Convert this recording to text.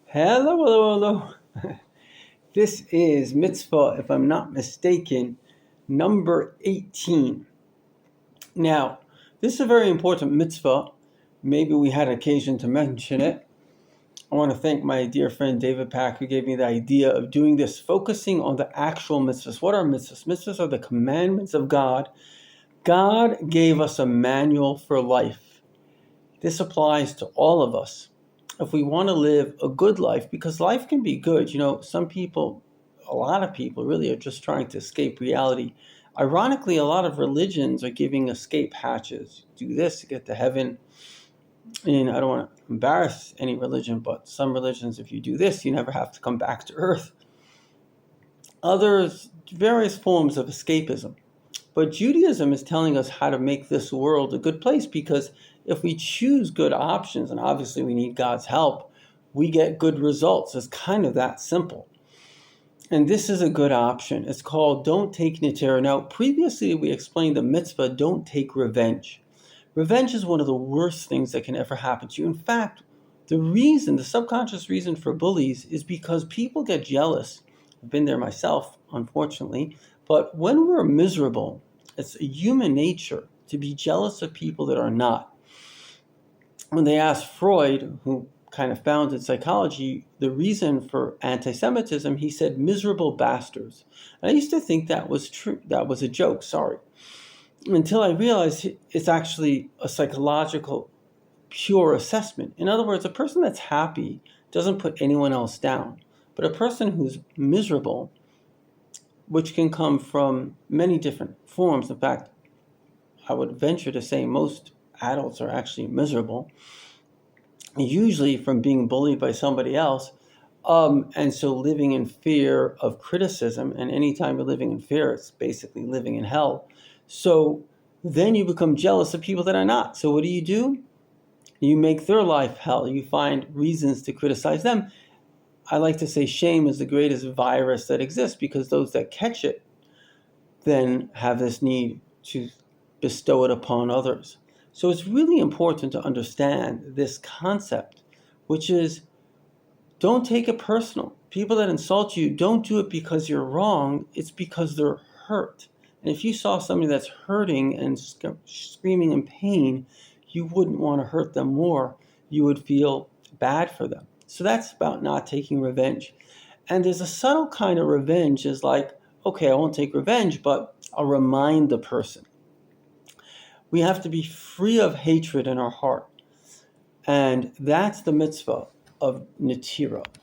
Hello, hello, hello. This is mitzvah, if I'm not mistaken, number 18. Now, this is a very important mitzvah. Maybe we had occasion to mention it. I want to thank my dear friend David Pack, who gave me the idea of doing this, focusing on the actual mitzvahs. What are mitzvahs? Mitzvahs are the commandments of God. God gave us a manual for life. This applies to all of us. If we want to live a good life, because life can be good, some people, a lot of people really are just trying to escape reality. Ironically, a lot of religions are giving escape hatches. Do this to get to heaven. And I don't want to embarrass any religion, but some religions, if you do this, you never have to come back to earth. Others, various forms of escapism. But Judaism is telling us how to make this world a good place, because if we choose good options, and obviously we need God's help, we get good results. It's kind of that simple. And this is a good option. It's called Don't Take Netirah. Now, previously we explained the mitzvah, don't take revenge. Revenge is one of the worst things that can ever happen to you. In fact, the subconscious reason for bullies is because people get jealous. I've been there myself, unfortunately. But when we're miserable, it's a human nature to be jealous of people that are not. When they asked Freud, who kind of founded psychology, the reason for anti-Semitism, he said miserable bastards. And I used to think that was true. That was a joke, sorry. Until I realized it's actually a psychological, pure assessment. In other words, a person that's happy doesn't put anyone else down. But a person who's miserable, which can come from many different forms. In fact, I would venture to say most adults are actually miserable, usually from being bullied by somebody else. And so living in fear of criticism, and anytime you're living in fear, it's basically living in hell. So then you become jealous of people that are not. So what do? You make their life hell. You find reasons to criticize them. I like to say shame is the greatest virus that exists, because those that catch it then have this need to bestow it upon others. So it's really important to understand this concept, which is don't take it personal. People that insult you, don't do it because you're wrong. It's because they're hurt. And if you saw somebody that's hurting and screaming in pain, you wouldn't want to hurt them more. You would feel bad for them. So that's about not taking revenge. And there's a subtle kind of revenge is like, okay, I won't take revenge, but I'll remind the person. We have to be free of hatred in our heart. And that's the mitzvah of Netirah.